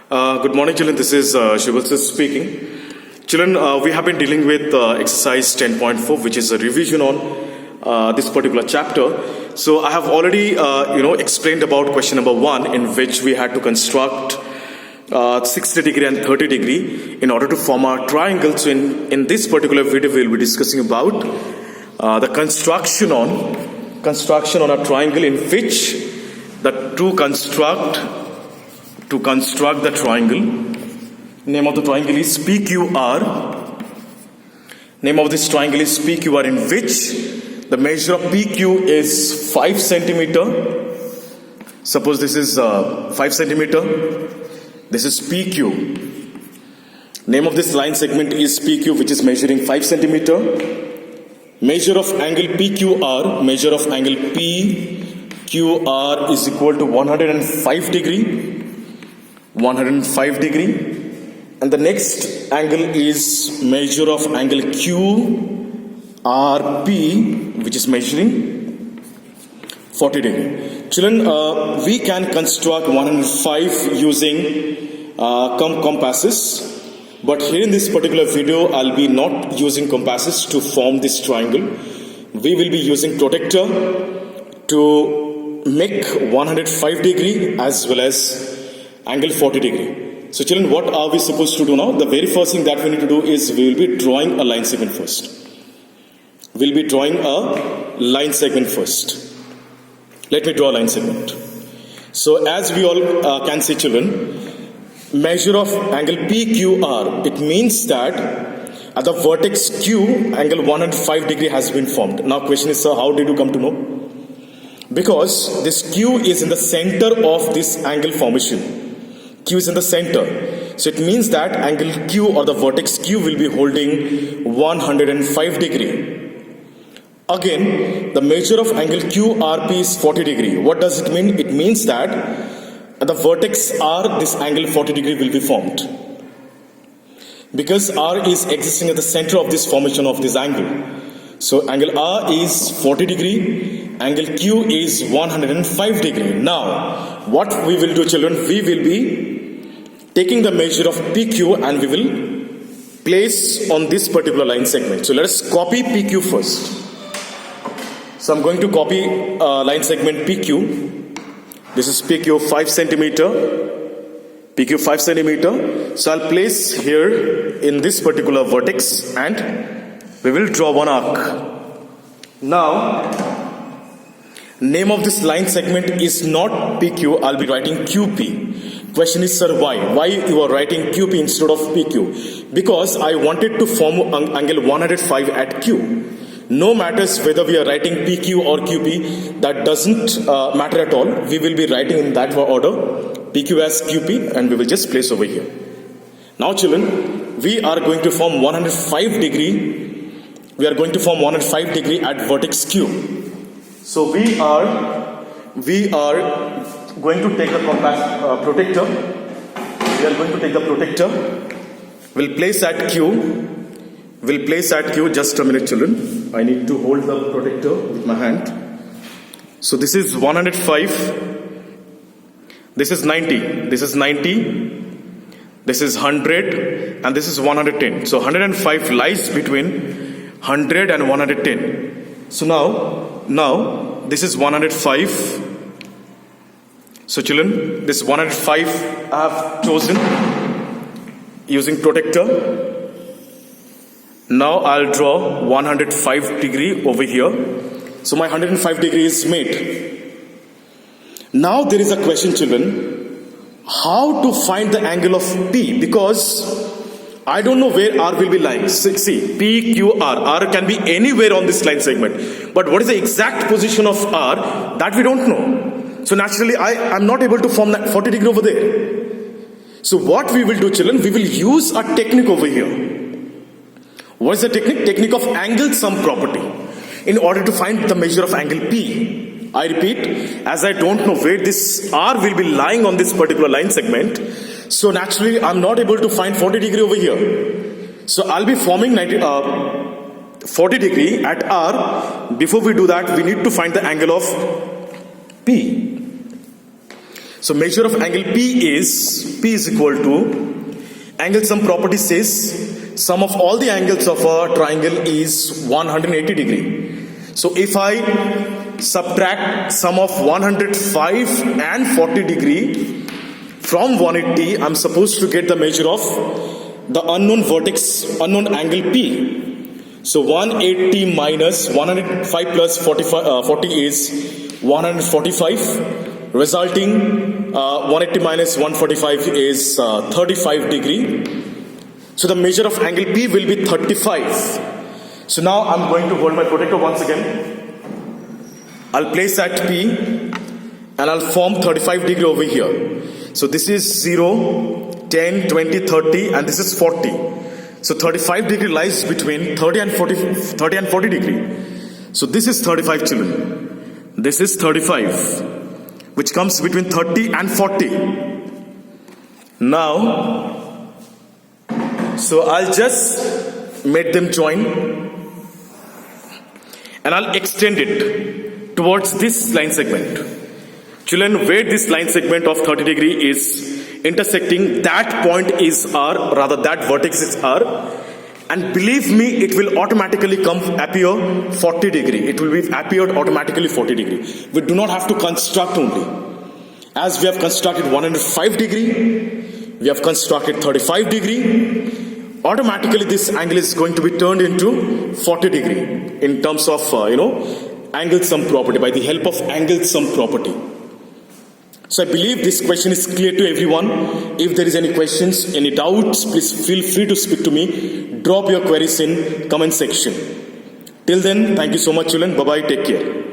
Good morning, children. This is Shubhal speaking. Children, we have been dealing with exercise 10.4, which is a revision on this particular chapter. So I have already, explained about question number 1, in which we had to construct 60 degree and 30 degree in order to form a triangle. So in this particular video, we will be discussing about the construction on a triangle in which to construct the triangle. Name of the triangle is PQR. Name of this triangle is PQR, in which the measure of PQ is 5 centimeter. Suppose this is 5 centimeter. This is PQ. Name of this line segment is PQ, which is measuring 5 centimeter. Measure of angle PQR, measure of angle PQR is equal to 105 degree. 105 degree. And the next angle is measure of angle QRP, which is measuring 40 degree. Children, we can construct 105 using compasses. But here in this particular video, I'll be not using compasses to form this triangle. We will be using protractor to make 105 degree as well as angle 40 degree. So children, what are we supposed to do now? The very first thing that we need to do is we will be drawing a line segment first. We'll be drawing a line segment first. Let me draw a line segment. So as we all can see, children, measure of angle PQR, it means that at the vertex Q, angle 105 degree has been formed. Now question is, sir, how did you come to know? Because this Q is in the center of this angle formation. Q is in the center. So it means that angle Q or the vertex Q will be holding 105 degree. Again, the measure of angle QRP is 40 degree. What does it mean? It means that at the vertex R, this angle 40 degree will be formed. Because R is existing at the center of this formation of this angle. So angle R is 40 degree, angle Q is 105 degree. Now, what we will do, children, we will be taking the measure of PQ and we will place on this particular line segment. So let us copy PQ first. So I'm going to copy line segment PQ. This is PQ 5 centimeter. PQ 5 centimeter. So I'll place here in this particular vertex and we will draw one arc. Now, name of this line segment is not PQ. I'll be writing QP. Question is, sir, why? Why you are writing QP instead of PQ? Because I wanted to form angle 105 at Q. No matters whether we are writing PQ or QP, that doesn't matter at all. We will be writing in that order, PQ as QP, and we will just place over here. Now, children, we are going to form 105 degree. We are going to form 105 degree at vertex Q. So we are going to take the protractor. We are going to take the protractor. We'll place at Q. We'll place at Q. Just a minute, children. I need to hold the protractor with my hand. So this is 105. This is 90. This is 90. This is 100. And this is 110. So 105 lies between 100 and 110. So now this is 105. So children, this 105 I have chosen using protractor. Now I'll draw 105 degree over here. So my 105 degree is made. Now there is a question, children, how to find the angle of P, because I don't know where R will be lying. See, P, Q, R. R can be anywhere on this line segment. But what is the exact position of R? That we don't know. So naturally, I am not able to form that 40 degree over there. So what we will do, children, we will use a technique over here. What is the technique? Technique of angle sum property. In order to find the measure of angle P. I repeat, as I don't know where this R will be lying on this particular line segment, so naturally I'm not able to find 40 degree over here. So I'll be forming 40 degree at R. Before we do that, we need to find the angle of P. So measure of angle P is equal to, angle sum property says sum of all the angles of a triangle is 180 degree. So if I subtract sum of 105 and 40 degree from 180, I'm supposed to get the measure of the unknown vertex, unknown angle P. So 180 minus 105 plus 40 is 145, resulting 180 minus 145 is 35 degree. So the measure of angle P will be 35. So now I'm going to hold my protector once again. I'll place at P and I'll form 35 degree over here. So this is 0, 10, 20, 30 and this is 40. So 35 degree lies between 30 and 40 degree. So this is 35 children. This is 35, which comes between 30 and 40. Now, so I'll just make them join and I'll extend it towards this line segment. Children, where this line segment of 30 degree is intersecting, that point is R, rather that vertex is R, and believe me, it will automatically appear 40 degree. It will be appeared automatically 40 degree. We do not have to construct only. As we have constructed 105 degree, we have constructed 35 degree, automatically this angle is going to be turned into 40 degree in terms of, angle sum property, by the help of angle sum property. So I believe this question is clear to everyone. If there is any questions, any doubts, please feel free to speak to me. Drop your queries in comment section. Till then, thank you so much children. Bye-bye. Take care.